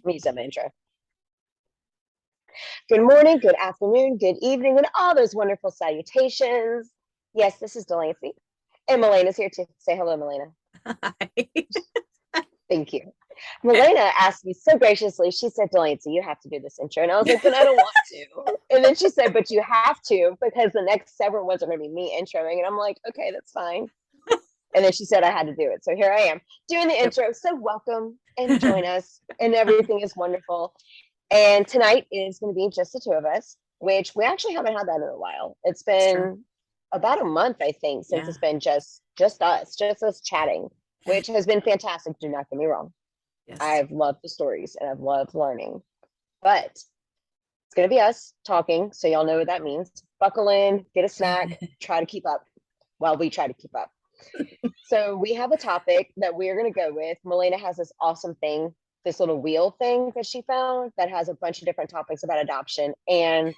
me some intro. Good morning, good afternoon, good evening, and all those wonderful salutations. Yes, this is Delancey. And Melena's here too. Say hello, Melena. Hi. Thank you. Melena asked me so graciously, she said, Delancey, you have to do this intro. And I was like, but I don't want to. And then she said, but you have to because the next several ones are going to be me introing. And I'm like, okay, that's fine. And then she said I had to do it. So here I am doing the Yep. intro. So welcome and join us. And everything is wonderful. And tonight is going to be just the two of us, which we actually haven't had that in a while. It's It's true. been about a month, I think, since Yeah. it's been just us chatting, which has been fantastic. Do not get me wrong. Yes. I've loved the stories and I've loved learning. But it's going to be us talking. So y'all know what that means. Buckle in, get a snack, try to keep up while we try to keep up. So we have a topic that we're going to go with. Melena has this awesome thing, this little wheel thing that she found that has a bunch of different topics about adoption. And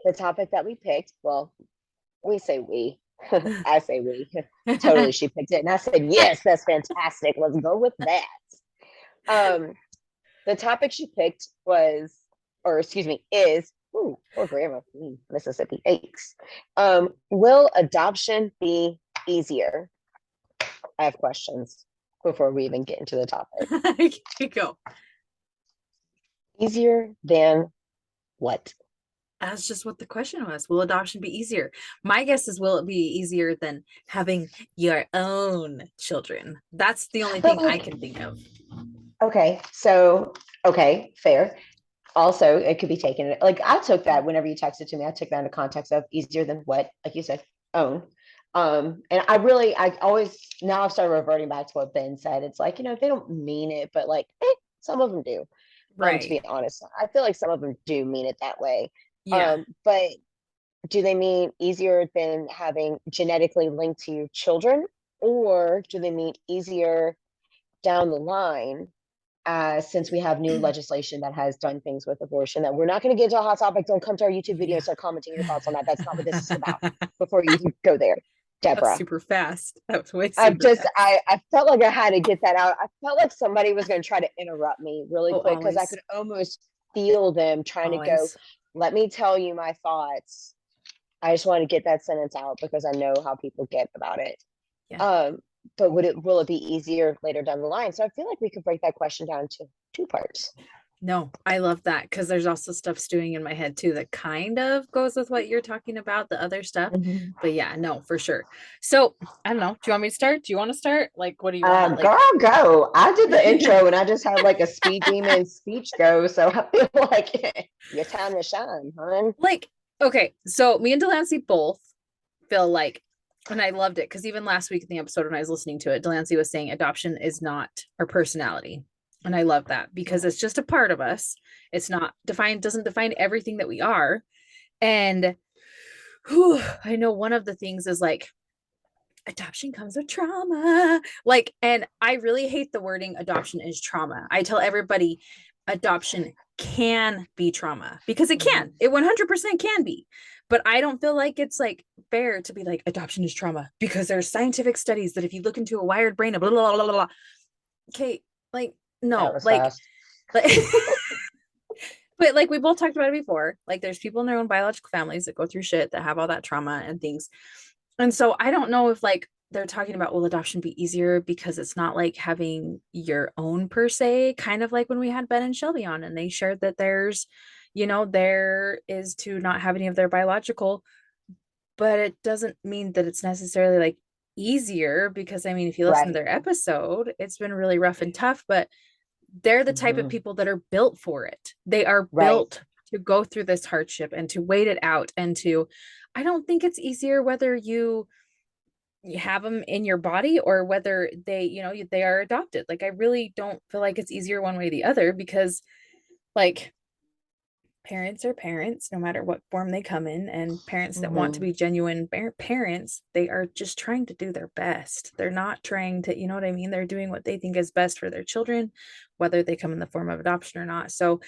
the topic that we picked, well, we say we, I say we, totally she picked it. And I said, yes, that's fantastic. Let's go with that. Um, the topic she picked was, or excuse me, is, ooh, poor grandma, Mississippi aches. Will adoption be easier? I have questions before we even get into the topic. You go. Easier than what? That's just what the question was. Will adoption be easier? My guess is, will it be easier than having your own children? That's the only But thing I like, can think of. okay, so okay, fair. Also, it could be taken like I took that whenever you texted to me, I took that in the context of easier than what, like you said, own. And I always now I've started reverting back to what Ben said. It's like, they don't mean it, but like some of them do. To Right. be honest, I feel like some of them do mean it that way. Yeah. But do they mean easier than having genetically linked to your children, or do they mean easier down the line, since we have new legislation that has done things with abortion that we're not going to get into a hot topic? Don't come to our YouTube video and Yeah. start commenting your thoughts on that. That's not what this is about. Before you even go there, That's Deborah. super fast. That was way I've super just fast. I felt like I had to get that out. I felt like somebody was going to try to interrupt me really Oh, quick because I always. could almost feel them trying to go, Always. let me tell you my thoughts. I just want to get that sentence out because I know how people get about it. Yeah. Um, but will it be easier later down the line? So I feel like we could break that question down to two parts. No, I love that because there's also stuff stewing in my head too that kind of goes with what you're talking about, the other stuff. Mhm. But yeah, no, for sure. So I don't know. Do you want me to start? Do you want to start? Like, what do you want to like? Girl, go. I did the intro and I just had like a speed demon speech go. So I feel like your time to shine, hon. Like, okay, so me and Delancey both feel like, and I loved it because even last week in the episode when I was listening to it, Delancey was saying adoption is not our personality. And I love that because it's just a part of us. It's not defined, doesn't define everything that we are. And whew, I know one of the things is like adoption comes with trauma. Like, and I really hate the wording adoption is trauma. I tell everybody adoption can be trauma because it Mhm. can. It 100% can be. But I don't feel like it's like fair to be like adoption is trauma because there's scientific studies that if you look into a wired brain, blah blah blah blah blah. Okay, like That no, was fast. like but like we both talked about it before. Like there's people in their own biological families that go through shit that have all that trauma and things. And so I don't know if like they're talking about will adoption be easier because it's not like having your own per se, kind of like when we had Ben and Shelby on and they shared that there is to not have any of their biological, but it doesn't mean that it's necessarily like easier because I mean if you listen to Right. their episode, it's been really rough and tough, but they're the type of Mhm. people that are built for it. They are Right. built to go through this hardship and to wait it out and to I don't think it's easier whether you have them in your body or whether they are adopted. Like I really don't feel like it's easier one way or the other because like parents are parents no matter what form they come in, and parents that want to Mhm. be genuine parents, they are just trying to do their best. They're not trying to, you know what I mean, they're doing what they think is best for their children, whether they come in the form of adoption or not. So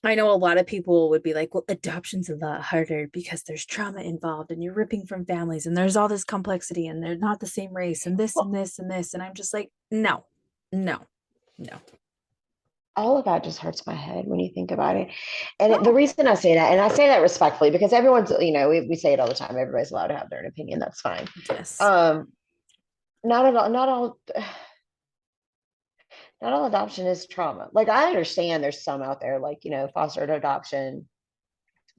I know a lot of people would be like, well, adoption's a lot harder because there's trauma involved and you're ripping from families and there's all this complexity and they're not the same race and this and Well, this and this. And I'm just like, no, no, no. all of that just hurts my head when you think about it. And the Oh, reason I say that, and I say that respectfully, because everyone's, we say it all the time. Everybody's allowed to have their own opinion. That's fine. yes. Um, not at all, not all adoption is trauma. Like I understand there's some out there, like, foster adoption,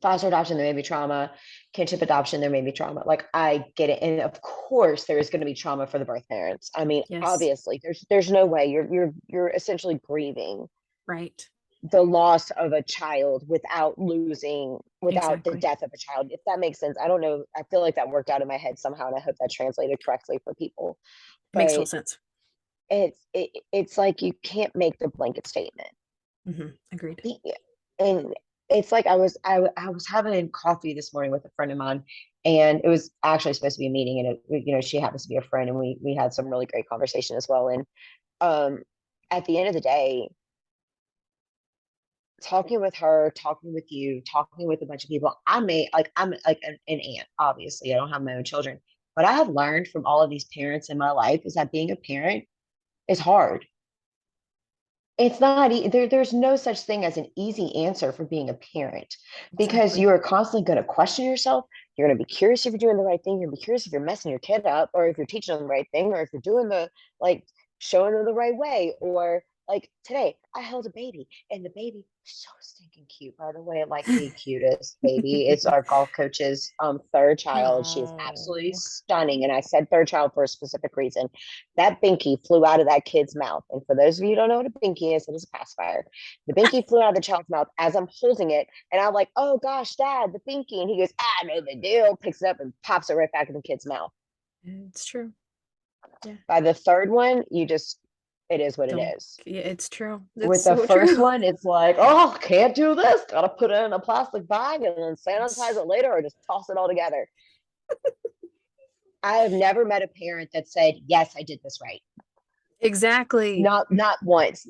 there may be trauma, kinship adoption, there may be trauma. Like I get it. And of course there is going to be trauma for the birth parents. I mean, Yes. obviously there's no way you're essentially grieving Right. the loss of a child without the Exactly. death of a child, if that makes sense. I don't know, I feel like that worked out in my head somehow, and I hope that translated correctly for people. Makes total But sense. it's like you can't make the blanket statement. Agreed. And it's like I was having coffee this morning with a friend of mine, and it was actually supposed to be a meeting, and she happens to be a friend, and we had some really great conversation as well. And um at the end of the day, talking with her, talking with you, talking with a bunch of people, I'm like an aunt. Obviously, I don't have my own children, but I have learned from all of these parents in my life is that being a parent is hard. It's not there's no such thing as an easy answer for being a parent, because Exactly. you are constantly going to question yourself. You're going to be curious if you're doing the right thing. You're going to be curious if you're messing your kid up, or if you're teaching them the right thing, or if you're doing like showing them the right way. Or like today I held a baby, and the baby was so stinking cute, by the way, like the cutest baby. It's our golf coach's third child. She is absolutely Oh, stunning, and I said third child for a specific reason. That binky flew out of that kid's mouth. And for those of you who don't know what a binky is, it is a pacifier. The binky flew out of the child's mouth as I'm holding it. And I'm like, oh gosh, dad, the binky. And he goes, no big deal, picks it up and pops it right back in the kid's mouth. it's true. Yeah. By the third one, it is what it Don't. is. Yeah, it's true. It's With the so first true. one, it's like, oh, can't do this. Gotta put it in a plastic bag and then sanitize it later, or just toss it all together. I have never met a parent that said, yes, I did this right. Exactly. Not once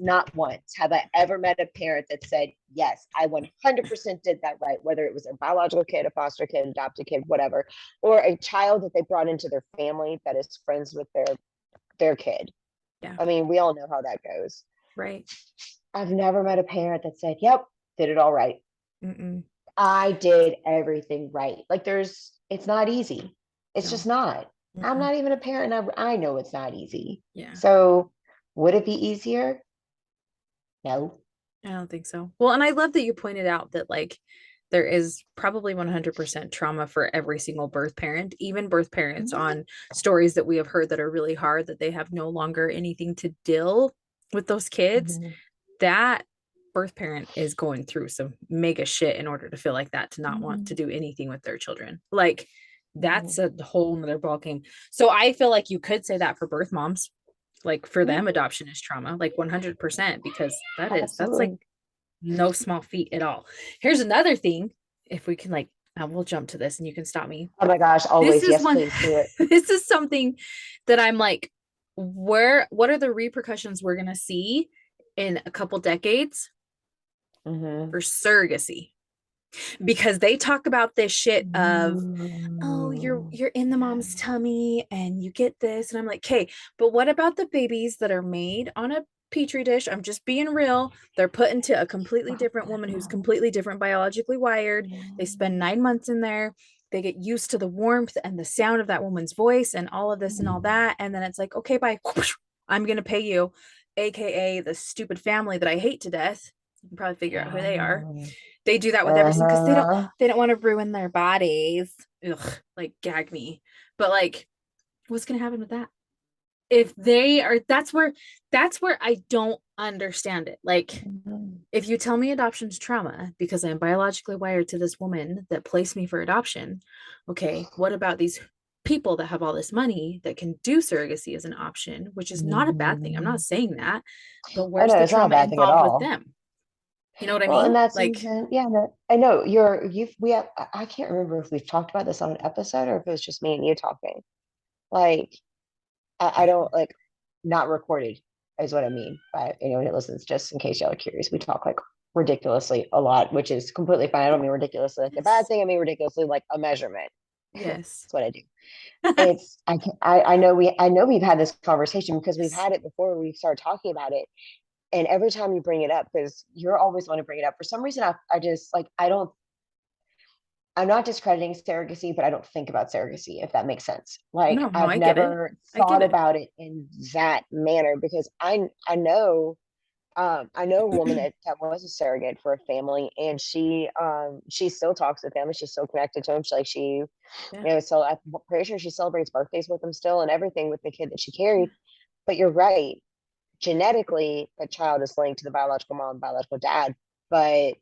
have I ever met a parent that said, yes, I 100% did that right, whether it was a biological kid, a foster kid, adopted kid, whatever, or a child that they brought into their family that is friends with their kid. Yeah. I mean, we all know how that goes. Right. I've never met a parent that said, yep, did it all right. Mm-mm. I did everything right. Like it's not easy. It's No. just not. I'm Mm-mm. not even a parent. I know it's not easy. Yeah. So would it be easier? No. I don't think so. Well, and I love that you pointed out that like there is probably 100% trauma for every single birth parent, even birth parents on stories that we have heard that are really hard, that they have no longer anything to deal with those kids. Mhm. That birth parent is going through some mega shit in order to feel like that, to not want to Mhm. do anything with their children. Like that's Mhm. a whole nother ballgame. So I feel like you could say that for birth moms, like for Yeah, them adoption is trauma, like 100%, because that's like absolutely. no small feat at all. Here's another thing, if we can like we'll jump to this and you can stop me. Oh my gosh, This always. is Yes, one please do it. this is something that I'm like, what are the repercussions we're gonna see in a couple decades Hmm. for surrogacy? Because they talk about this shit of, oh, you're in the mom's tummy and you get this, and I'm like, okay, but what about the babies that are made on a petri dish? I'm just being real. They're put into a completely different woman who's completely different biologically wired. They spend 9 months in there. They get used to the warmth and the sound of that woman's voice and all of this and all that, and then it's like, okay, bye, I'm gonna pay you, aka the stupid family that I hate to death. You can probably figure out who they are. They do that with everything because Uh-huh. they don't want to ruin their bodies. Ugh, like gag me. But like, what's gonna happen with that? If they are, that's where I don't understand it. Like, Mhm. if you tell me adoption's trauma because I'm biologically wired to this woman that placed me for adoption, okay, what about these people that have all this money that can do surrogacy as an option, which is not a bad thing. I'm not Mhm. saying that, but Oh where's no, the it's not a trauma bad thing at involved with all. them? You know what I Well, and mean? that's Like, even, yeah, no, we have, I can't remember if we've talked about this on an episode or if it was just me and you talking. Like, I don't like, not recorded is what I mean by anyone who listens, just in case y'all are curious. We talk like ridiculously a lot, which is completely fine. I don't mean ridiculously like a bad yes, thing. I mean ridiculously like a measurement. That's yes. what I do. It's I know we've had this conversation because we've Yes. had it before we start talking about it. And every time you bring it up, because you're always want to bring it up, for some reason, I just like, I'm not discrediting surrogacy, but I don't think about surrogacy, if that makes sense. Like, No, I've I get it. never I get thought it. about it in that manner, because I know a woman that was a surrogate for a family, and she still talks with them, and she's still connected to them. Yeah. So I'm pretty sure she celebrates birthdays with them still and everything with the kid that she carried. But you're right, genetically, the child is linked to the biological mom, biological dad, but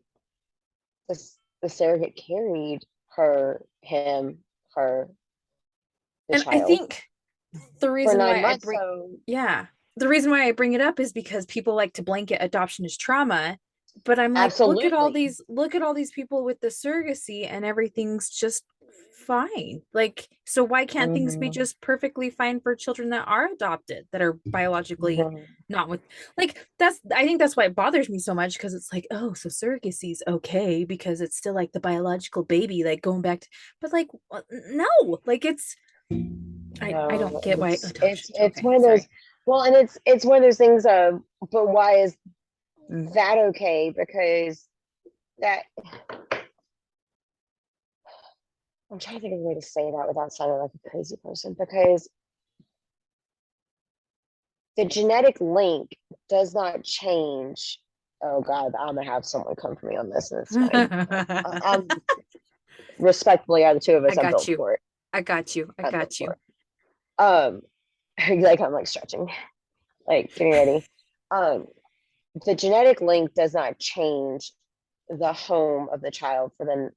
the surrogate carried her, the And I child think the for reason nine why I months. bring, So yeah, the reason why I bring it up is because people like to blanket adoption as trauma. But I'm like, absolutely. look at all these people with the surrogacy and everything's just fine. Like, so why can't things be Mhm, just perfectly fine for children that are adopted, that are biologically mhm. not with, like, that's, I think that's why it bothers me so much, because it's like, oh, so surrogacy is okay because it's still like the biological baby, like going back to, but like, no, like it's, I don't No, get why it's adoption. it's Okay, one of those, sorry. well, and it's one of those things of, but why is that okay? Because that, I'm trying to think of a way to say that without sounding like a crazy person, because the genetic link does not change. Oh God, I'm gonna have someone come for me on this, and it's fine. I'm respectfully, out of the two of I us, I'm got built you. for it. I got you. I I'm built got for you. it. Um, like I'm like stretching, like getting ready. Um, the genetic link does not change the home of the child for the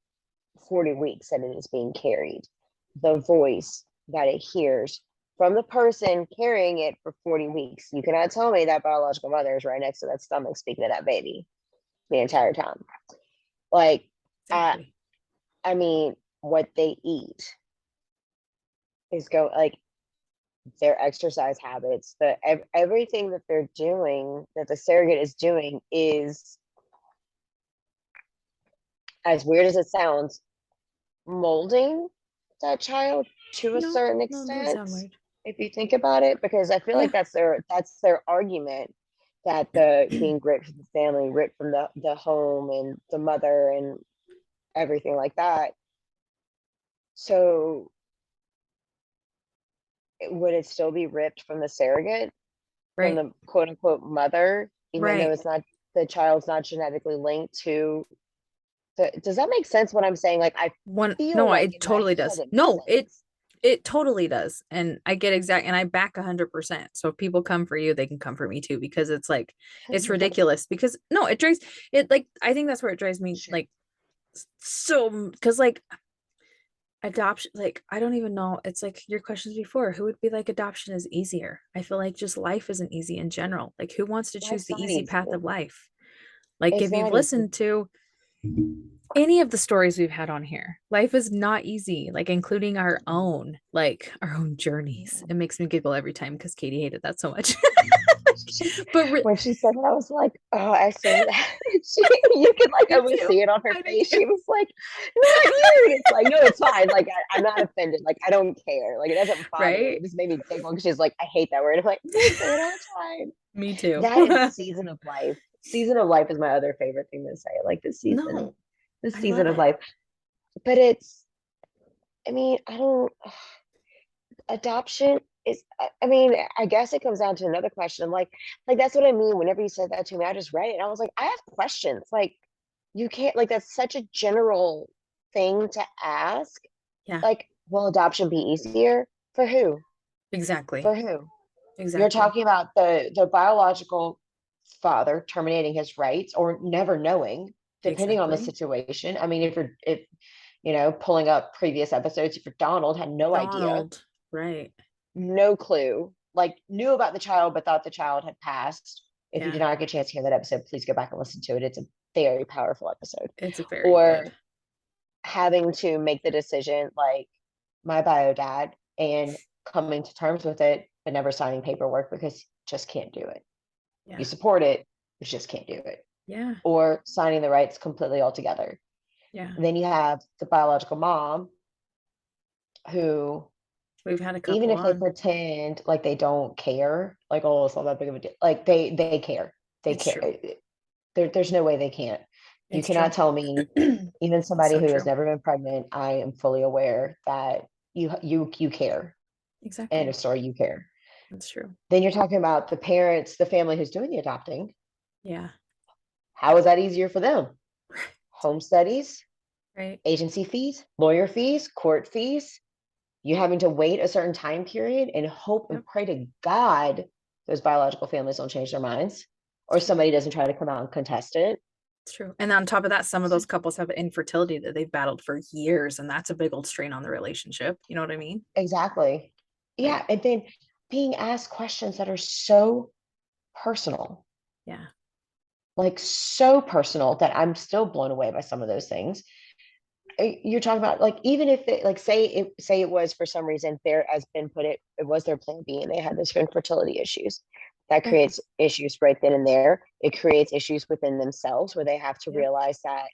40 weeks that it is being carried. The voice that it hears from the person carrying it for 40 weeks. You cannot tell me that biological mother is right next to that stomach speaking to that baby the entire time. Like, I, Exactly. I mean, what they eat is go like their exercise habits, everything that they're doing, that the surrogate is doing, is, as weird as it sounds, molding that child to a No, certain no, it doesn't extent, sound weird. if you think about it, because I feel Yeah. like that's their argument, that the being ripped from the family, ripped from the home and the mother and everything like that. So would it still be ripped from the surrogate, from Right. the quote unquote mother, even though Right. it's not, the child's not genetically linked to does that make sense what I'm saying? Like, I One, feel no, like it in my totally head does. it makes No, sense. it totally does. And I get exact, and I back 100%. So if people come for you, they can come for me too, because it's like, it's ridiculous. Because no, it drives it, like, I think that's where it drives me Sure. like so, because like adoption, like I don't even know, it's like your questions before, who would be like adoption is easier? I feel like just life isn't easy in general. Like, who wants to choose Life's the not easy easy. path of life? Like, It's if you've not easy. listened to any of the stories we've had on here, life is not easy, like including our own, like our own journeys. It makes me giggle every time because Katie hated that so much. But When she said it, I was like, oh, I see that. You could like I do almost too. see it on her I do face. too. She was like, not you. And it's like, no, it's fine. Like, I'm not offended. Like, I don't care. Like, it doesn't bother me. Right? It just made me giggle because she's like, I hate that word. I'm like, I say it all the time. Me too. That and season of life. Season of life is my other favorite thing to say. Like No, the I season love of it. life. But it's, I mean, I don't, adoption is, I mean, I guess it comes down to another question. Like that's what I mean. Whenever you said that to me, I just read it and I was like, I have questions. Like, you can't, like, that's such a general thing to ask. Yeah, Like, will adoption be easier? For who? exactly. For who? You're Exactly. talking about the biological father terminating his rights or never knowing, depending on the Exactly. situation. I mean, if pulling up previous episodes, if Donald had no idea, Donald. Right. no clue, like knew about the child but thought the child had passed. If you did Yeah. not get a chance to hear that episode, please go back and listen to it. It's a very powerful episode. It's a very good. Or having to make the decision, like my bio dad, and coming to terms with it, but never signing paperwork because just can't do it. You Yeah. support it, but just can't do it. Yeah. Or signing the rights completely altogether. Yeah. And then you have the biological mom who, We've had a even couple if they on. pretend like they don't care, like, oh, it's not that big of a deal, like they care. They It's can't. true. There's no way they can't. You It's true. cannot tell me, even somebody So who has true. never been pregnant, I am fully aware that you care. End of Exactly. story, you care. That's true. Then you're talking about the parents, the family who's doing the adopting. Yeah. How is that easier for them? Home studies, Right. agency fees, lawyer fees, court fees. You having to wait a certain time period and hope Yep. and pray to God those biological families don't change their minds, or somebody doesn't try to come out and contest it. It's true. And on top of that, some of those couples have infertility that they've battled for years, and that's a big old strain on the relationship. You know what I mean? Exactly. Yeah. Like, And then being asked questions that are so personal, yeah. like so personal that I'm still blown away by some of those things. You're talking about, like, even if they, like, say it was for some reason there has been it was their plan B and they had this infertility issues. That Yeah. creates issues right then and there. It creates issues within themselves where they have to Yep. realize that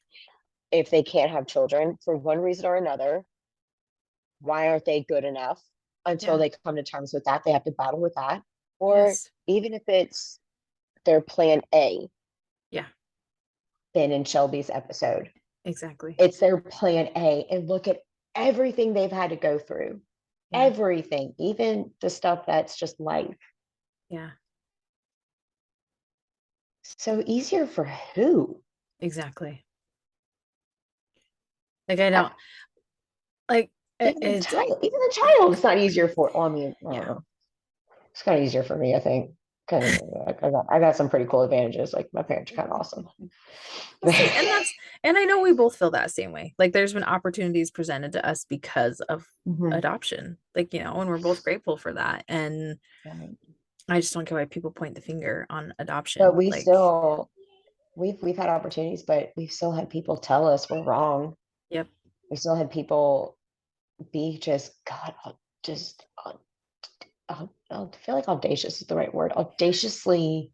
if they can't have children for one reason or another, why aren't they good enough? Until Yeah. they come to terms with that, they have to battle with that. Or Yes. even if it's their plan A, Yeah. then in Shelby's episode, Exactly. it's their plan A. And look at everything they've had to go through. Yeah. Everything, even the stuff that's just life. Yeah. So easier for who? Exactly. Like I don't like it's Even the child, it's not easier for. Well, I mean, I don't yeah. know. It's kind of easier for me, I think. Because I got some pretty cool advantages. Like my parents are kind of awesome. Well, see, and I know we both feel that same way. Like there's been opportunities presented to us because of Mhm. adoption. Like, you know, and we're both grateful for that. And Right. I just don't get why people point the finger on But adoption. we Like, still we've had opportunities, but we've still had people tell us we're wrong. yep. We still had people be just just I feel like audacious is the right word. Audaciously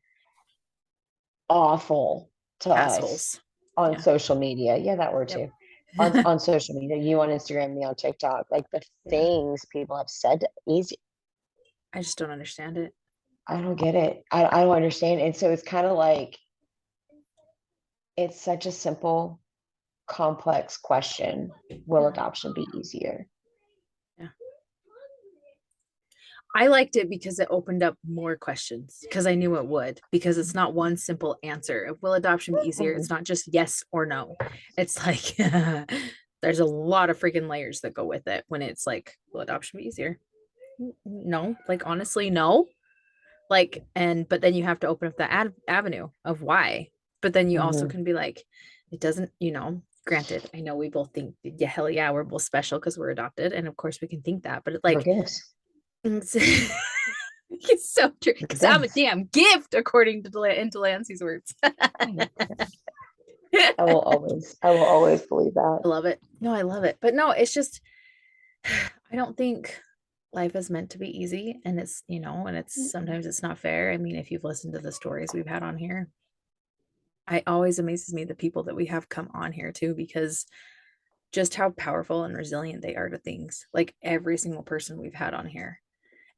awful to us Assholes. on Yeah. social media. Yeah, that word Yep. too. On social media, you on Instagram, me on TikTok. Like the Yeah. things people have said, easy. I just don't understand it. I don't get it. I don't understand. And so it's kind of like it's such a simple, complex question. Will Yeah. adoption be easier? Yeah. I liked it because it opened up more questions because I knew it would, because it's not one simple answer. Will adoption be easier? It's not just yes or no. It's like there's a lot of freaking layers that go with it when it's like, will adoption be easier? No, like honestly, no. Like, and but then you have to open up the avenue of why. But then you also Mm-hmm. can be like, it doesn't, you know, granted, I know we both think, yeah, hell yeah, we're both special because we're adopted. And of course we can think that, but it For like gifts. it's, it's so true For because I'm a gifts. damn gift, according to into Lancey's words. Right. I will always believe that. I love it. No, I love it. But no, it's just, I don't think life is meant to be easy. And it's, you know, and it's sometimes it's not fair. I mean, if you've listened to the stories we've had on here, it always amazes me the people that we have come on here too, because just how powerful and resilient they are to things. Like every single person we've had on here,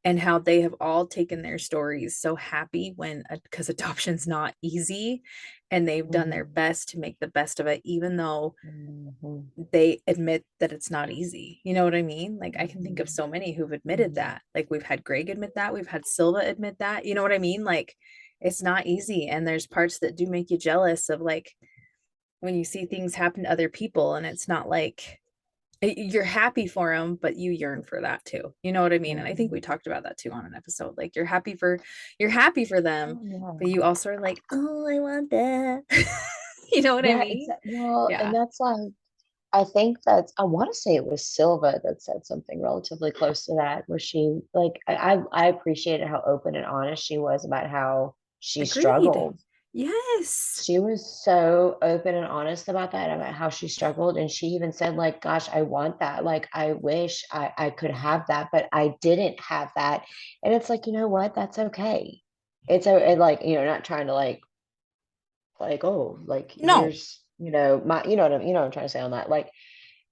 and how they have all taken their stories so happy when because adoption's not easy, and they've done their Mhm. best to make the best of it, even though Mhm. they admit that it's not easy. You know what I mean? Like I can think of Mhm. so many who've admitted Mhm. that. Like we've had Greg admit that, we've had Silva admit that. You know what I mean? Like it's not easy, and there's parts that do make you jealous of like when you see things happen to other people, and it's not like you're happy for them, but you yearn for that too. You know what I mean? And I think we Mhm. talked about that too on an episode. Like you're happy for them, Oh, yeah. but you also are like, oh, I want that. You know what I Yeah, mean? well, and Yeah. that's like I think that's I want to say it was Silva that said something relatively close to that, where she like I appreciated how open and honest she was about how she Agreed. struggled. Yes. She was so open and honest about that, about how she struggled. And she even said, like, gosh, I want that. Like, I wish I could have that, but I didn't have that. And it's like, you know what? That's okay. It's a and like, not trying to oh, like No. here's, my you know what I'm trying to say on that. Like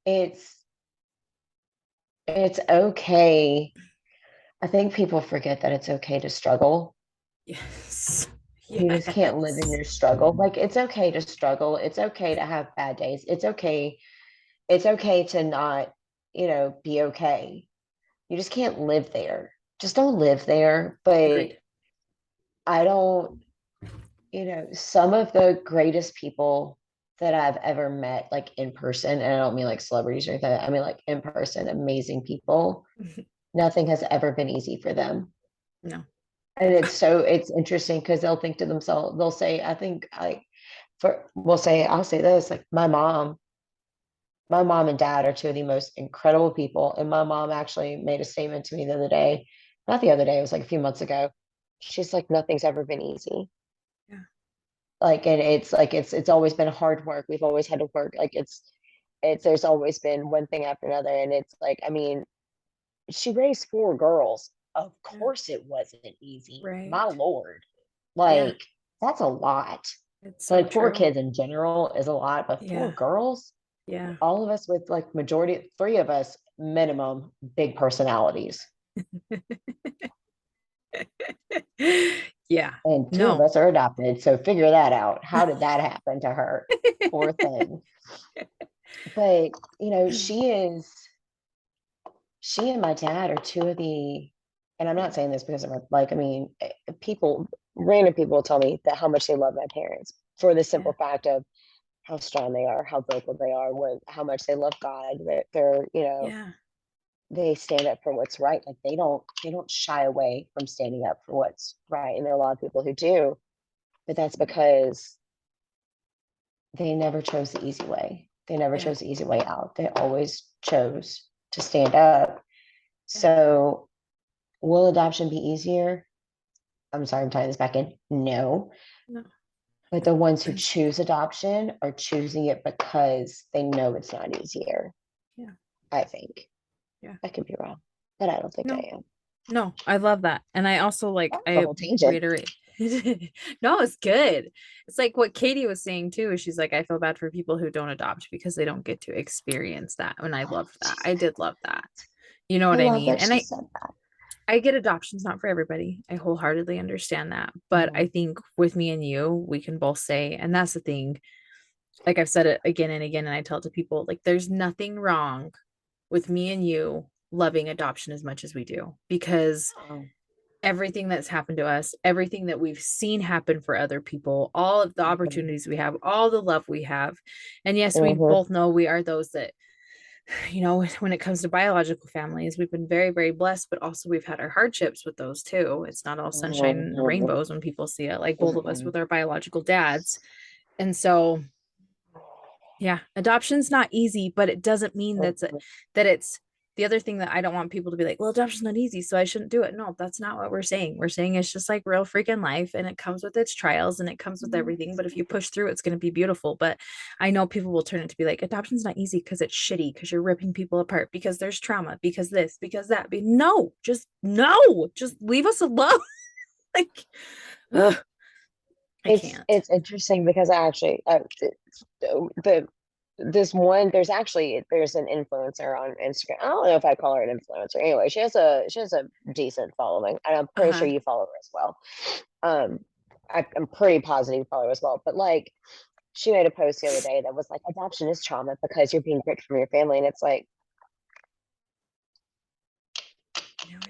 it's it's okay. I think people forget that it's okay to struggle. Yes. You just can't live in Yes. your struggle. Like it's okay to struggle. It's okay to have bad days. It's okay to not, be okay. You just can't live there. Just don't live there. But Agreed. I don't, some of the greatest people that I've ever met, like in person, and I don't mean like celebrities or anything, I mean like in person, amazing people. Nothing has ever been easy for them. No. And it's interesting because they'll think to themselves, they'll say, I think I'll say this, like my mom and dad are two of the most incredible people. And my mom actually made a statement to me the other day, not the other day, it was like a few months ago. She's like, nothing's ever been easy. Yeah. Like, and it's like, it's always been hard work. We've always had to work. Like there's always been one thing after another. And it's like, I mean, she raised four girls. Of Yeah. course it wasn't easy. Right. My Lord. Yeah. Like, that's a lot. It's so Like four true. kids in general is a lot, but four Yeah. girls, Yeah. all of us with like majority, three of us minimum, big personalities. Yeah. And two of No. us are adopted. So figure that out. How did that happen to her? Poor thing. But, she and my dad are two of the, and I'm not saying this because I mean, random people will tell me that how much they love my parents for the Yeah. simple fact of how strong they are, how vocal they are, how much they love God. They're Yeah. they stand up for what's right. Like they don't shy away from standing up for what's right. And there are a lot of people who do, but that's because they never chose the easy way. They never Yeah. chose the easy way out. They always chose to stand up. Yeah. So will adoption be easier? I'm sorry, I'm tying this back in. No. No. But the ones who choose adoption are choosing it because they know it's not easier. Yeah. I think. Yeah. I could be wrong, but I don't think No. I am. No, I love that. And I also like That was a I whole tangent. reiterate. No, it's good. It's like what Katie was saying too. Is she's like, I feel bad for people who don't adopt because they don't get to experience that. And I loved She that. I said did love that. You know I what I love mean? that And she I said that. I get adoption's not for everybody. I wholeheartedly understand that. But I Mhm. think with me and you, we can both say, and that's the thing. Like I've said it again and again, and I tell it to people, like there's nothing wrong with me and you loving adoption as much as we do because Oh, everything that's happened to us, everything that we've seen happen for other people, all of the mhm, opportunities we have, all the love we have. And yes, we mhm, both know we are those that, when it comes to biological families, we've been very, very blessed, but also we've had our hardships with those too. It's not all sunshine mhm, and mhm, rainbows when people see it, like both of us mhm, with our biological dads. And so, yeah, adoption's not easy, but it doesn't mean mhm, that it's the other thing that I don't want people to be like, well, adoption's not easy, so I shouldn't do it. No, that's not what we're saying. We're saying it's just like real freaking life and it comes with its trials and it comes with everything. But if you push through, it's going to be beautiful. But I know people will turn it to be like, adoption's not easy because it's shitty, because you're ripping people apart, because there's trauma, because this, because that. No, just leave us alone. Like, ugh, I can't. it's interesting because I actually the this one there's an influencer on Instagram. I don't know if I call her an influencer. Anyway, she has a decent following, and I'm pretty sure Uh-huh. you follow her as well. Um, I'm pretty positive you follow her as well. But like, she made a post the other day that was like, adoption is trauma because you're being ripped from your family, and it's like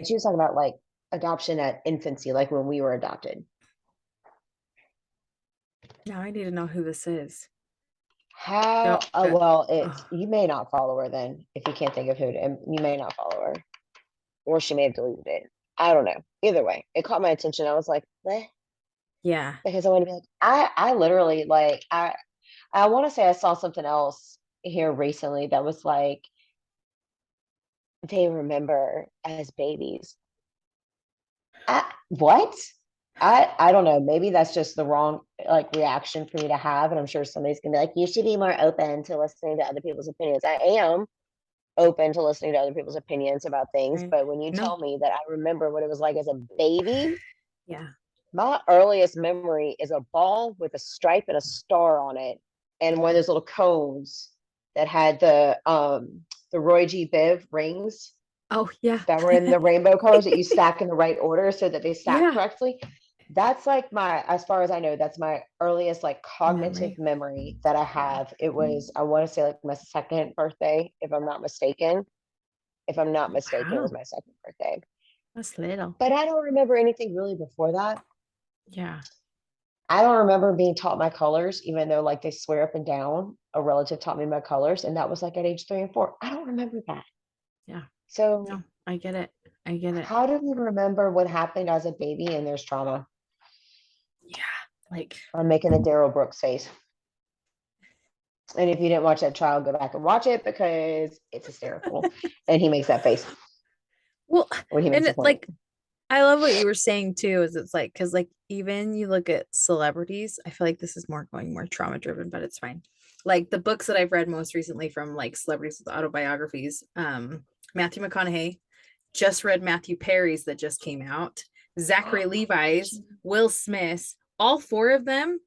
she was talking about like adoption at infancy, like when we were adopted. Now I need to know who this is. How? Don't. Well, Oh, you may not follow her then if you can't think of you may not follow her, or she may have deleted it. I don't know. Either way, it caught my attention. I was like, "Bleh," yeah. because I want to be like, I literally like, I want to say I saw something else here recently that was like, they remember as babies. What? I don't know. Maybe that's just the wrong like reaction for me to have, and I'm sure somebody's gonna be like, you should be more open to listening to other people's opinions. I am open to listening to other people's opinions about things, Right. but when you No. tell me that I remember what it was like as a baby, Yeah. my earliest memory is a ball with a stripe and a star on it, and one of those little cones that had the Roy G. Biv rings Oh, yeah. that were in the rainbow colors that you stack in the right order so that they stack Yeah. correctly. That's like as far as I know, that's my earliest like cognitive Memory. memory that I Yeah. have. It was, I want to say like my second birthday, if I'm not mistaken. If I'm not mistaken, it was Wow. my second birthday. That's little. But I don't remember anything really before that. Yeah. I don't remember being taught my colors, even though like they swear up and down a relative taught me my colors, and that was like at age 3 and 4. I don't remember that. Yeah. So No, I get it. I get it. how do we remember what happened as a baby and there's trauma? Yeah. Like, I'm making a Daryl Brooks face. And if you didn't watch that trial, go back and watch it because it's hysterical. And he makes that face well, when he makes and a point. like, I love what you were saying too, is it's like, because like even you look at celebrities, I feel like this is more trauma driven, but it's fine. Like the books that I've read most recently from like celebrities with autobiographies, Matthew McConaughey, just read Matthew Perry's that just came out, Zachary Levi's, Will Smith, all four of them.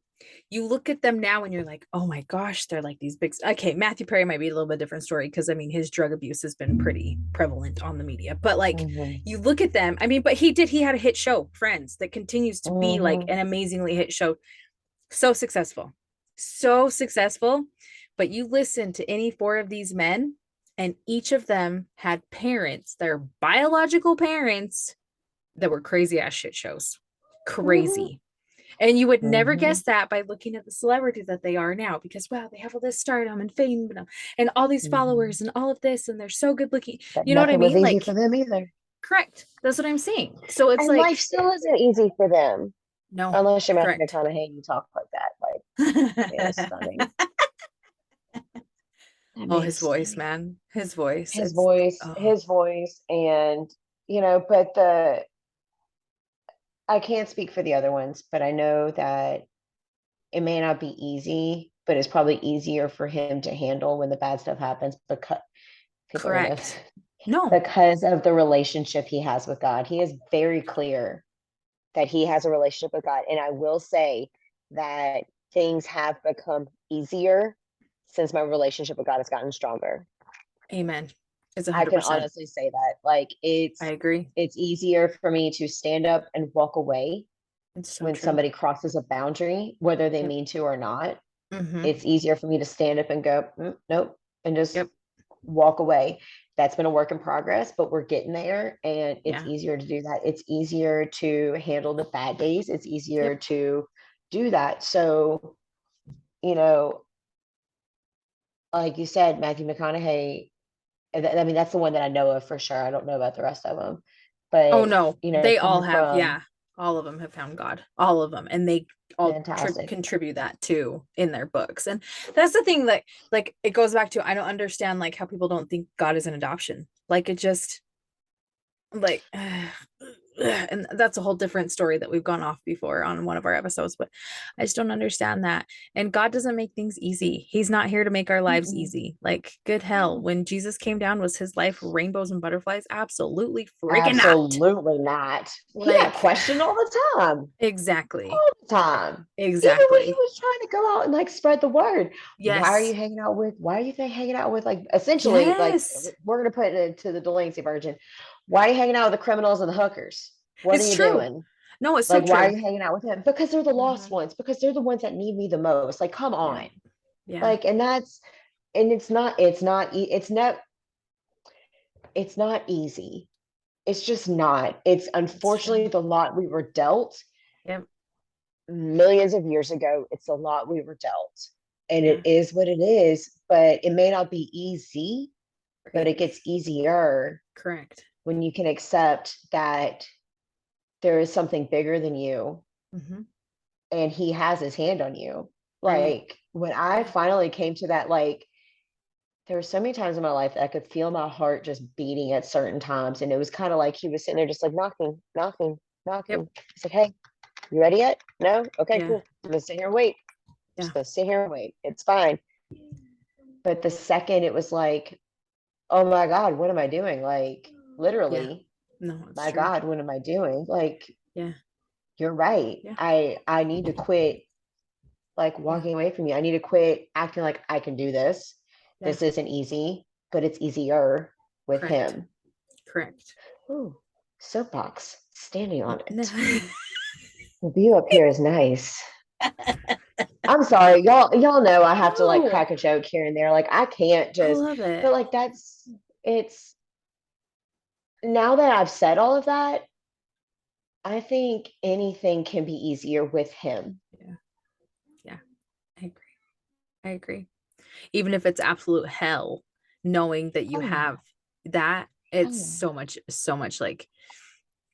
You look at them now and you're like, oh my gosh, they're like these big. Okay, Matthew Perry might be a little bit different story because I mean his drug abuse has been pretty prevalent on the media. But like Mhm. you look at them, I mean, but he had a hit show, Friends, that continues to be like Mhm. an amazingly hit show. So successful. So successful. But you listen to any four of these men, and each of them had parents, their biological parents, that were crazy ass shit shows. Mhm. Crazy. And you would never Mhm. guess that by looking at the celebrity that they are now, because wow, they have all this stardom and fame and all these Mhm. followers and all of this, and they're so good looking. But You know what I nothing was mean? easy Like, for them either. correct. That's what I'm saying. So it's And like, life still isn't easy for them. no, Unless you're Matthew correct. McConaughey and you talk like that. Like, man is stunning. That Oh, man his is voice, stunning. man. His voice. His It's voice, oh, his voice, and but I can't speak for the other ones, but I know that it may not be easy, but it's probably easier for him to handle when the bad stuff happens because people are gonna know correct. No. because of the relationship he has with God. He is very clear that he has a relationship with God. And I will say that things have become easier since my relationship with God has gotten stronger. Amen. It's I can 100%. honestly say that. Like I agree. it's easier for me to stand up and walk away It's so when true. somebody crosses a boundary, whether they Yep. mean to or not. Mm-hmm. It's easier for me to stand up and go, nope, and just Yep. walk away. That's been a work in progress, but we're getting there. And it's Yeah. easier to do that. It's easier to handle the bad days. It's easier Yep. to do that. So, you know, like you said, Matthew McConaughey, I mean, that's the one that I know of for sure. I don't know about the rest of them, Oh but, no, they all coming have, from yeah. All of them have found God. All of them. And they all fantastic. contribute that too in their books. And that's the thing that like it goes back to I don't understand like how people don't think God is an adoption. Like it just like and that's a whole different story that we've gone off before on one of our episodes, but I just don't understand that. And God doesn't make things easy. He's not here to make our lives Mm-mm. easy. Like good hell, when Jesus came down, was his life rainbows and butterflies? Absolutely freaking not. Absolutely not. He got Like questioned all the time. exactly. All the time. Even when he Exactly. was trying to go out and like spread the word. Yes. Why are you hanging out with like essentially like Yes. we're gonna put it into the Delancey version. Why are you hanging out with the criminals and the hookers? What are It's you true. doing? No, it's so Like, why are true. you hanging out with him? Because they're the lost Mhm. ones, because they're the ones that need me the most. Like, come Yeah. on. Yeah. Like, and it's not easy. It's just not. It's It's true. unfortunately the lot we were dealt Yep. millions of years ago. It's a lot we were dealt. And Yeah. it is what it is, but it may not be easy, but Right. it gets easier Correct. when you can accept that there is something bigger than you Hmm. and he has his hand on you. Right. Like when I Yeah. finally came to that, like there were so many times in my life that I could feel my heart just beating at certain times. And it was kind of like he was sitting there just like knocking, knocking, Yep. knocking. He's like, hey, you ready yet? No? Okay, Yeah. cool. I'm gonna sit here and wait. Yeah. Just gonna sit here and wait. It's fine. But the second it was like, oh my God, what am I doing? Like Yeah. literally, No, it's my true. God, what am I doing? Like, Yeah. you're right. Yeah. I need to quit like Yeah. walking away from you. I need to quit acting like I can do this. Yeah. This isn't easy, but it's easier with Correct. him. Correct. Ooh, soapbox, standing on No. it. The view up here is nice. I'm sorry, y'all know I have to like No, crack a joke here and there. Like I can't I just, love it. but like it's now that I've said all of that, I think anything can be easier with him. Yeah. Yeah. I agree. I agree. Even if it's absolute hell, knowing that you Oh yeah. have that, Oh it's yeah. so much like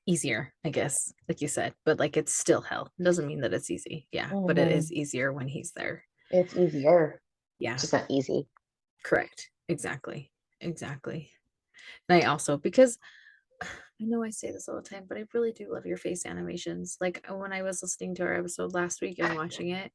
easier, I guess, like you said, but like it's still hell. It doesn't mean that it's easy. Yeah, but it is Mhm. easier when he's there. It's easier. It's Yeah, just not easy. correct. Exactly. Exactly. And I also, because I know I say this all the time, but I really do love your face animations. Like when I was listening to our episode last week and watching it,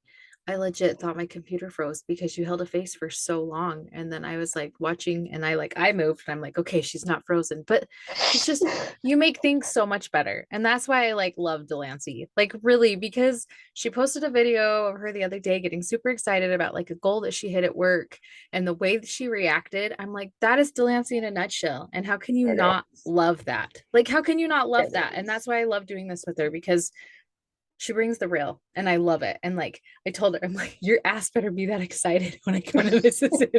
I legit thought my computer froze because you held a face for so long. And then I was like watching and I moved and I'm like, okay, she's not frozen. But it's just you make things so much better. And that's why I like love Delancey. Like really, because she posted a video of her the other day getting super excited about like a goal that she hit at work and the way that she reacted. I'm like, that is Delancey in a nutshell. And how can you It not is. love that? Like, how can you not love It that? And is. that's why I love doing this with her because she brings the real and I love it. And like I told her, I'm like, your ass better be that excited when I come to Mississippi.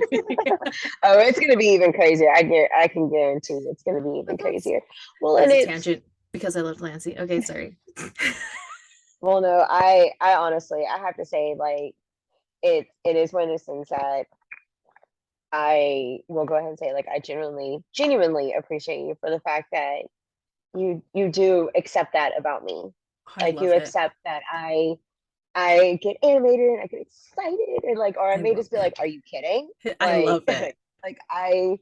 Oh, it's gonna be even crazier. I can guarantee it's gonna be even But that's crazier. Well, that and was a it's tangent because I love Lancey. Okay, sorry. well, no, I honestly I have to say, like it is one of those things that I will go ahead and say, like, I genuinely appreciate you for the fact that you do accept that about me. I Like you love it. accept that I get animated and I get excited and like, or I I may love just be like, it. "Are you kidding?" I Like, love it. like I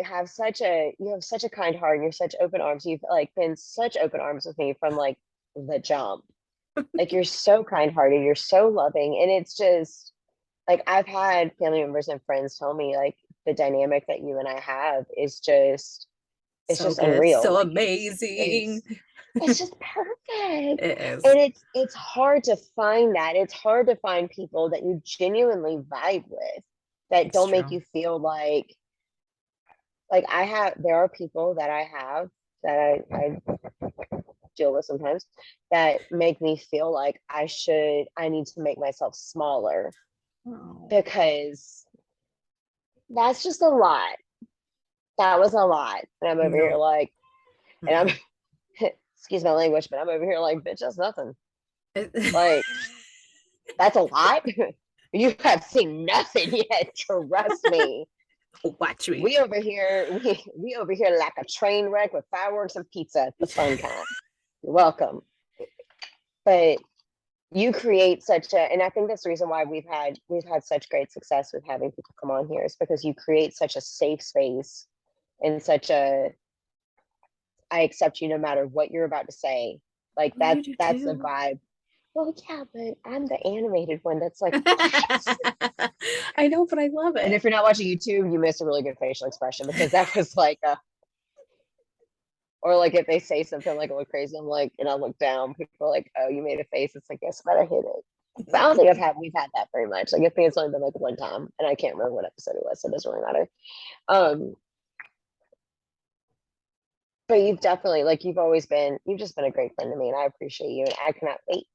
have such a you have such a kind heart. You're such open arms. You've like been such open arms with me from like the jump. Like you're so kind hearted. You're so loving, and it's just like I've had family members and friends tell me like the dynamic that you and I have is just it's So just good. unreal. So Like amazing. it's just perfect. It is. And it's hard to find that. It's hard to find people that you genuinely vibe with that It's don't make true. you feel like I have there are people that I have that I deal with sometimes that make me feel like I need to make myself smaller Oh. because that's just a lot. That was a lot. And I'm over here No. like, and Mm-mm. I'm, excuse my language, but I'm over here like, bitch, that's nothing. It- Like, that's a lot. You have seen nothing yet. Trust me. Watch me. We over here like a train wreck with fireworks and pizza, the fun kind. You're welcome. But you create such a, and I think that's the reason why we've had such great success with having people come on here is because you create such a safe space and such a I accept you no matter what you're about to say. Like Well, you do that's the too. vibe. Well, yeah, but I'm the animated one that's like, what? I know, but I love And it. if you're not watching YouTube, you missed a really good facial expression because that was like or like if they say something like look crazy, I'm like, and I look down, people are like, oh, you made a face. It's like, yes, but I hit it. But I don't think we've had that very much. Like I think it's only been like one time, and I can't remember what episode it was, so it doesn't really matter. Um, but you've definitely like you've just been a great friend to me, and I appreciate you, and I cannot wait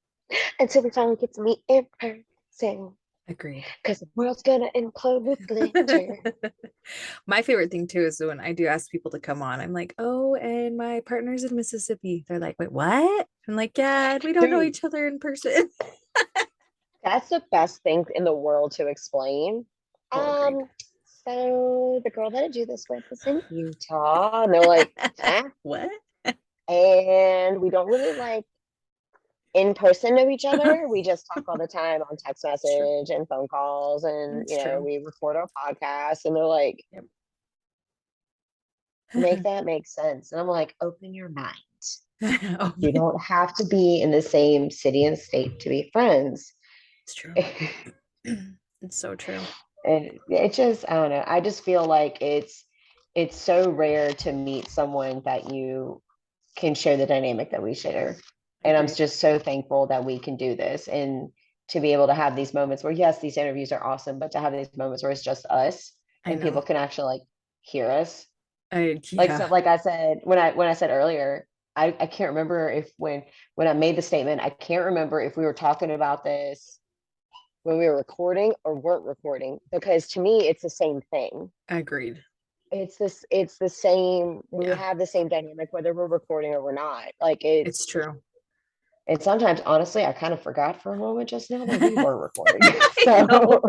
until we finally get to meet in person Agreed. because the world's gonna implode with glitter. My favorite thing too is when I do ask people to come on, I'm like, oh, and my partner's in Mississippi. They're like, wait, what? I'm like, yeah, we don't know Dude, each other in person. that's the best thing in the world to explain. Oh, agreed. Um, so the girl that I do this with is in Utah, and they're like, huh? What? And we don't really like in person know each other. We just talk all the time on text It's true. message and phone calls, and It's true. we record our podcast. And they're like, Yep. make that make sense. And I'm like, open your mind. Oh, You don't have to be in the same city and state to be friends. it's true. It's so true. And it just I don't know, I just feel like it's so rare to meet someone that you can share the dynamic that we share, and I'm Agreed. just so thankful that we can do this and to be able to have these moments where yes these interviews are awesome, but to have these moments where it's just us I and people know. can actually like hear us, like Yeah. so like I said when I said earlier, I can't remember if when I made the statement, I can't remember if we were talking about this when we were recording or weren't recording, because to me it's the same thing. Agreed. It's the same. We Yeah, have the same dynamic whether we're recording or we're not. Like it's true. and sometimes honestly I kind of forgot for a moment just now that we were recording. I know,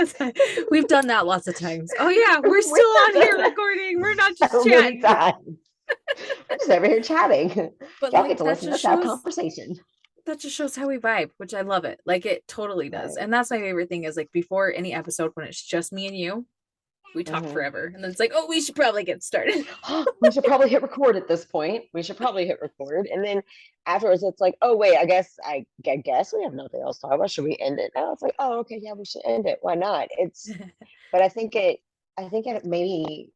So we've done that lots of times. Oh yeah, we're We still on have here done that recording. We're not just so many chatting. times. We're just over here chatting. But Y'all get like to that listen to just us have shows conversation. that just shows how we vibe, which I love it. Like it totally does. Right. And that's my favorite thing is like before any episode when it's just me and you, we talk Mhm. forever. And then it's like, oh, we should probably get started. We should probably hit record at this point. We should probably hit record. And then afterwards it's like, oh wait, I guess we have nothing else to talk about. Should we end it now? It's like, oh okay, yeah, we should end it. Why not? But I think it maybe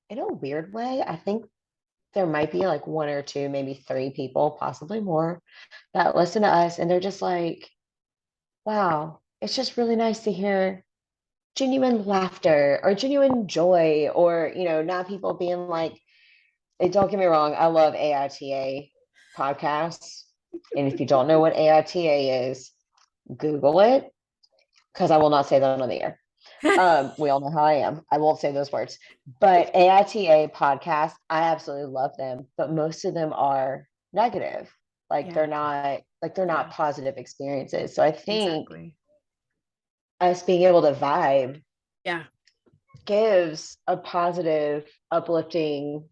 in a weird way, I think there might be like one or two, maybe three people, possibly more, that listen to us and they're just like, wow, it's just really nice to hear genuine laughter or genuine joy, or not people being like, don't get me wrong, I love AITA podcasts. And if you don't know what AITA is, Google it, because I will not say that on the air. We all know how I am. I won't say those words. But AITA podcasts, I absolutely love them, but most of them are negative. Like Yeah, they're not positive experiences. So I think exactly. us being able to vibe Yeah. gives a positive, uplifting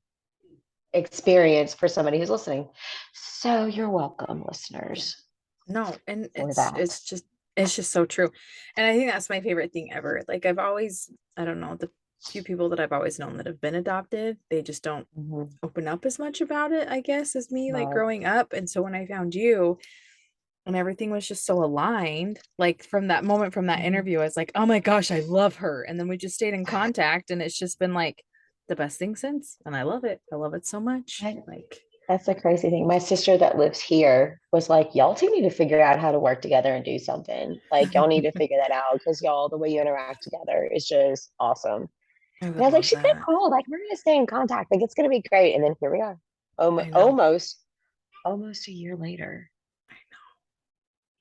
experience for somebody who's listening. So you're welcome, Yeah. listeners, No, and for that. it's just so true. And I think that's my favorite thing ever. Like I've always, I don't know, the few people that I've always known that have been adopted, they just don't Mhm. open up as much about it, I guess, as me like Right. growing up. And so when I found you and everything was just so aligned, like from that moment from that Mhm. interview, I was like, oh my gosh, I love her. And then we just stayed in contact and it's just been like the best thing since. And I love it. I love it so much. I- Like, That's the crazy thing. My sister that lives here was like, y'all two need to figure out how to work together and do something. Like, y'all need to figure that out because y'all, the way you interact together is just awesome. I And I would was like, love she's gonna that. call. Like, we're gonna stay in contact. Like, it's gonna be great. And then here we are. I know. Almost a year later.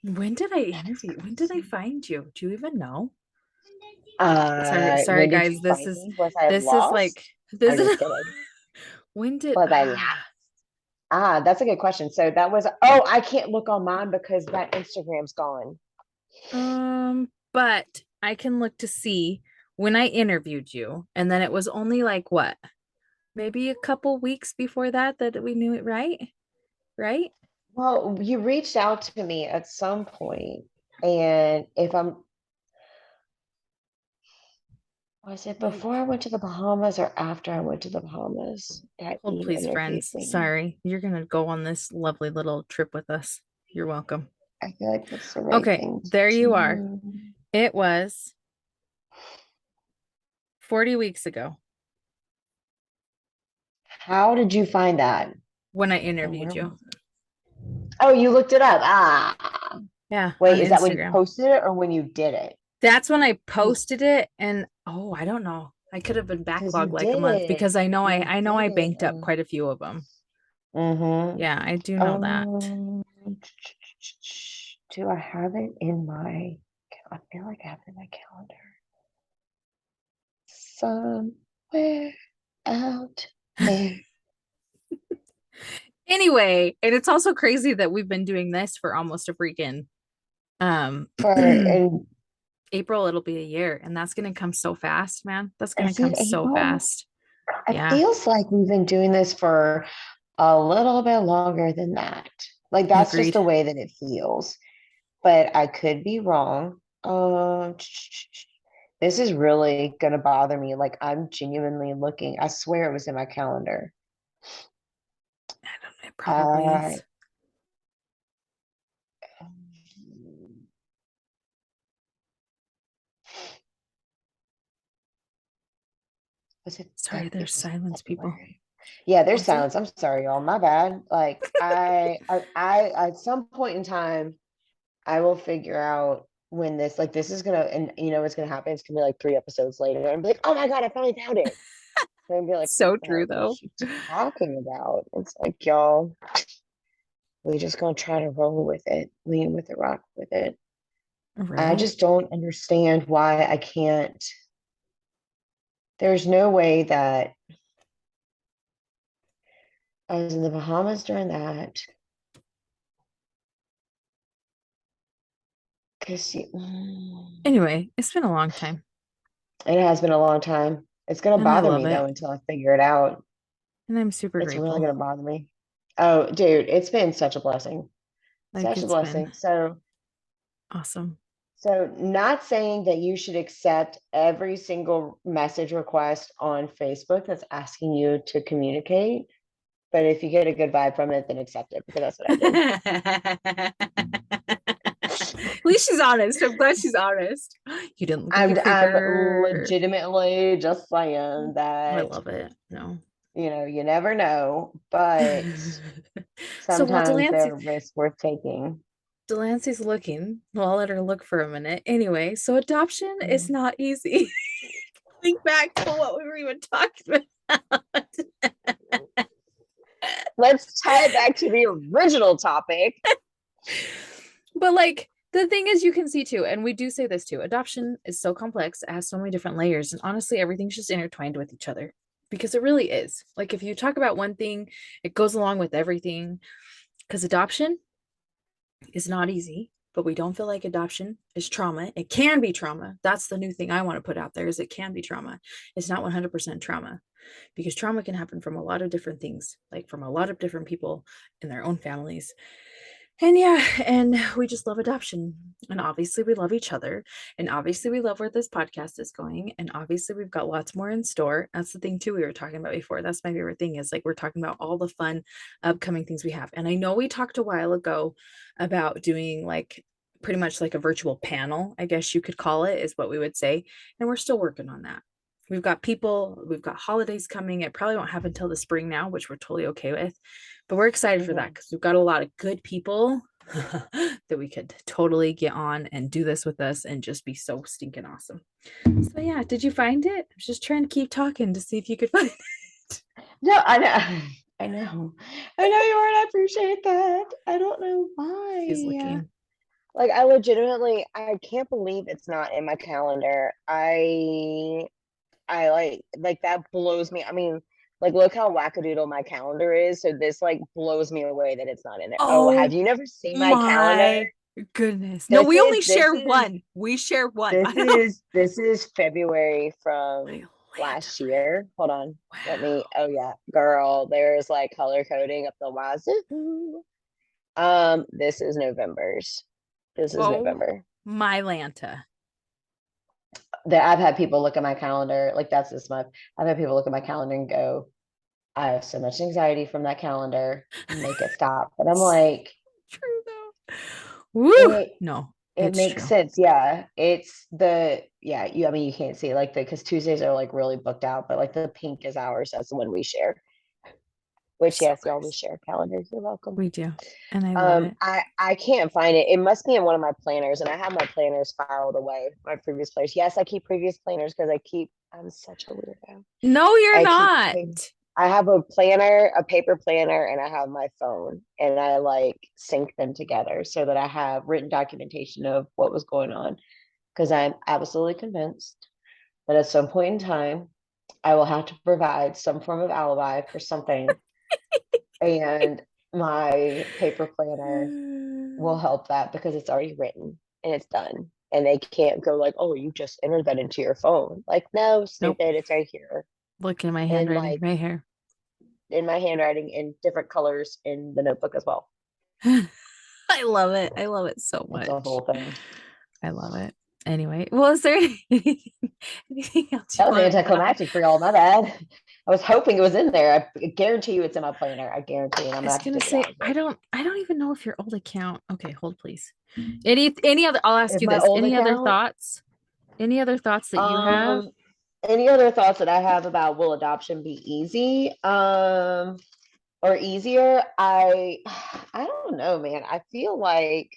When did I interview? When did I find you? Do you even know? Sorry When did guys. you find me? Was I This is lost? like this I'm just is kidding. when did Was I lost? That's a good question. So that was, oh, I can't look on mine because that Instagram's gone. but I can look to see when I interviewed you, and then it was only like what, maybe a couple weeks before that that we knew it, right? Right? Well, you reached out to me at some point, and if I'm, was it Like, before I went to the Bahamas or after I went to the Bahamas that hold you please, interviewed friends. me? Sorry, you're gonna go on this lovely little trip with us. You're welcome. I feel like that's the right Okay, thing there to you are. do. It was 40 weeks ago How did you find that? when I And interviewed where you. was it? Oh, you looked it up. Yeah, on Wait, is that when you Instagram. posted it or when you did it? That's when I posted it, and oh, I don't know. I could have been Because you backlogged like a did month it. because You I know did I it. banked up quite a few of them. Mm-hmm. Yeah, I do know that. Do I have it in my, I feel like I have it in my calendar. Somewhere out there. Anyway, and it's also crazy that we've been doing this for almost a freaking um For, and April, it'll be a year, and that's gonna come so fast, man. That's gonna is it come so April? fast. It Yeah, feels like we've been doing this for a little bit longer than that. Like that's just agreed. the way that it feels. But I could be wrong. This is really gonna bother me. Like I'm genuinely looking. I swear it was in my calendar. I don't know, it probably Uh, is. was it Sorry, that it there's was silence, people. February? Yeah, there's Was it? silence. I'm sorry, y'all. My bad. Like I at some point in time, I will figure out when this is gonna, and you know what's gonna happen. It's gonna be like 3 episodes later, and be like, oh my god, I finally found it. They'd be like, So what the true heck though. is she talking about? It's like, y'all, we just gonna try to roll with it, lean with it, rock with it. I Right? just don't understand why I can't. There's no way that I was in the Bahamas during that. Because Anyway, it's been a long time it has been a long time. It's gonna and I bother love me it. though until I figure it out. And I'm super It's really grateful. gonna bother me. Oh, dude, it's been such a blessing. Like Such a it's been blessing. awesome. So not saying that you should accept every single message request on Facebook that's asking you to communicate, but if you get a good vibe from it, then accept it because that's what I did. At least she's honest. I'm glad she's honest. You didn't look like a I'm creeper. legitimately just saying I that, love it. No. you never know, but So while sometimes there are risks worth taking. Delancey's looking, well, I'll let her look for a minute. Anyway, so adoption is Mhm. not easy. Think back to what we were even talking about. Let's tie it back to the original topic. But like the thing is, you can see too, and we do say this too, adoption is so complex, it has so many different layers, and honestly, everything's just intertwined with each other because it really is. Like if you talk about one thing, it goes along with everything because adoption is not easy, but we don't feel like adoption is trauma. It can be trauma. That's the new thing I want to put out there is it can be trauma. It's not 100% trauma because trauma can happen from a lot of different things, like from a lot of different people in their own families. And yeah, and we just love adoption. And obviously, we love each other. And obviously, we love where this podcast is going. And obviously, we've got lots more in store. That's the thing, too, we were talking about before. That's my favorite thing is like we're talking about all the fun upcoming things we have. And I know we talked a while ago about doing like pretty much like a virtual panel, I guess you could call it, is what we would say. And we're still working on that. We've got people, we've got holidays coming. It probably won't happen until the spring now, which we're totally okay with. But we're excited for that because we've got a lot of good people that we could totally get on and do this with us and just be so stinking awesome. So yeah, did you find it? I was just trying to keep talking to see if you could find it. No, I know. I know. I know you are, and I appreciate that. I don't know She's why. looking. Like I can't believe it's not in my calendar. I like that blows me. I mean, like look how wackadoodle my calendar is. So this like blows me away that it's not in there. Oh, have Oh you never seen my calendar? my goodness. No, This we is only this share is one. We share one. this I know. is this is February My from Lanta. last year. Hold on. Let me, Wow. oh yeah, girl, there's like color coding up the wazoo. This is November's. This is Oh November. my Lanta. That I've had people look at my calendar, like that's this month. I've had people look at my calendar and go, I have so much anxiety from that calendar. Make it stop. But I'm like, True though. Woo. it No, it it's makes true. sense. Yeah. I mean you can't see like the because Tuesdays are like really booked out, but like the pink is ours. That's the one we share. Which So yes, y'all, we crazy. share calendars. You're welcome. We do. And I love it. I can't find it. It must be in one of my planners, and I have my planners filed away. My previous planners. Yes, I keep previous planners because I'm such a weirdo. No, you're I keep not. I have a planner, a paper planner, and I have my phone, and I like sync them together so that I have written documentation of what was going on. Because I'm absolutely convinced that at some point in time, I will have to provide some form of alibi for something, and my paper planner will help that because it's already written and it's done. And they can't go like, "Oh, you just entered that into your phone." Like, no, Nope. stupid, it's right here. Look at my And handwriting like right here. in my handwriting in different colors in the notebook as well. I love it. I love it so It's a much. whole thing. I love it. Anyway, well, is there anything else you That was want to add on? anticlimactic for y'all. My bad. I was hoping it was in there. I guarantee you it's in my planner. I guarantee, and I'm I gonna was have to gonna dig it say out I again. don't even know if your old account. Okay, hold please. Any other I'll ask If you my this. old Any other account, thoughts? Any other thoughts that you have? um, any other thoughts that I have about will adoption be easy? Or easier? I don't know, man. I feel like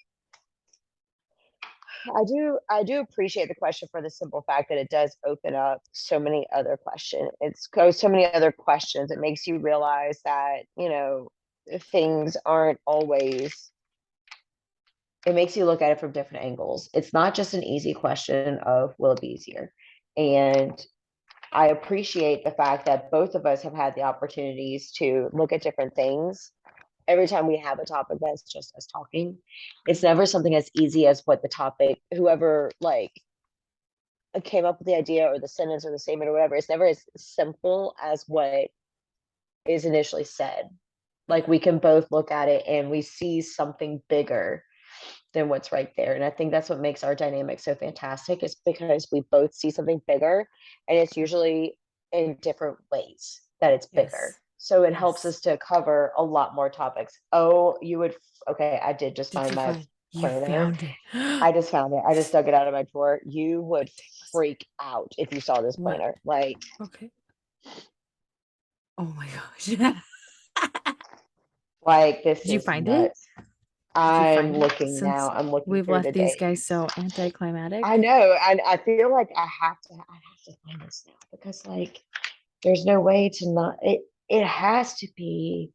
I do appreciate the question for the simple fact that it does open up so many other questions. It's goes so many other questions. It makes you realize that, things aren't always, it makes you look at it from different angles. It's not just an easy question of will it be easier? And I appreciate the fact that both of us have had the opportunities to look at different things every time we have a topic that's just us talking. It's never something as easy as what the topic, whoever like came up with the idea or the sentence or the statement or whatever. It's never as simple as what is initially said. Like we can both look at it and we see something bigger than what's right there. And I think that's what makes our dynamic so fantastic, is because we both see something bigger, and it's usually in different ways that it's bigger. Yes. So it helps Yes. us to cover a lot more topics. Oh, you would, okay, I did just Did find you my find? You planner. found it. I just found it. I just dug it out of my drawer. You would freak out if you saw this What? planner. Like, Okay. Oh my gosh. like this Did you is find it? nuts. Did you I'm find it? looking Since now. I'm looking we've through the left these days. guys so anticlimactic. I know. I feel like I have to find this now, because like there's no way to not it has to be,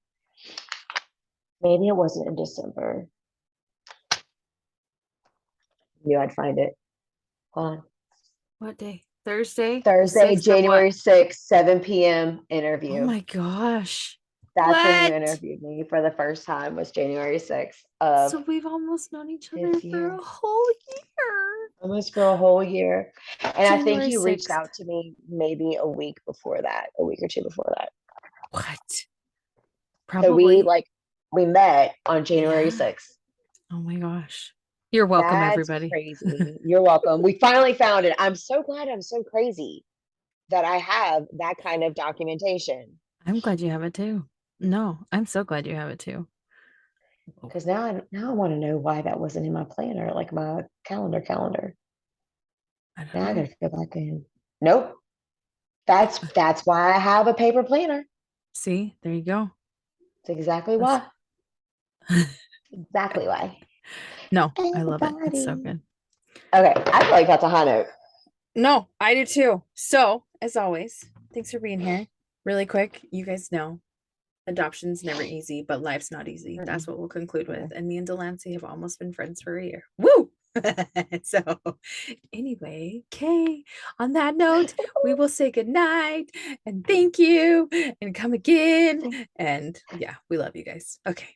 maybe it wasn't in December. Knew I'd find it. On What day? Thursday? The Thursday, 6th or what? January 6th, 7 p.m. Oh interview. my gosh. That's when you What? interviewed me for the first time, was January 6th So of we've almost known each other this for year. a whole year. Almost for a whole year. And I think January you reached 6th. out to me maybe a week before that, a week or two before that. What? So we Probably. we met on January Yeah. 6th. Oh my gosh. You're welcome, That's everybody. crazy. You're welcome. We finally found it. I'm so glad. I'm so crazy that I have that kind of documentation, I'm glad you have it too. No, I'm so glad you have it too. because now I want to know why that wasn't in my planner, like my calendar. I don't Now I know. gotta go back in. Nope. That's why I have a paper planner. See, there you go. It's exactly That's- why. Exactly why. No, I love it. It's so Everybody. good. Okay, I feel like that's a high note. No, I do too. So, as always, thanks for being here. Really quick, you guys know adoption's never easy, but life's not easy. That's what we'll conclude with. And me and Delancey have almost been friends for a year. Woo! So, anyway, okay. On that note, we will say good night and thank you and come again. And yeah, we love you guys. Okay.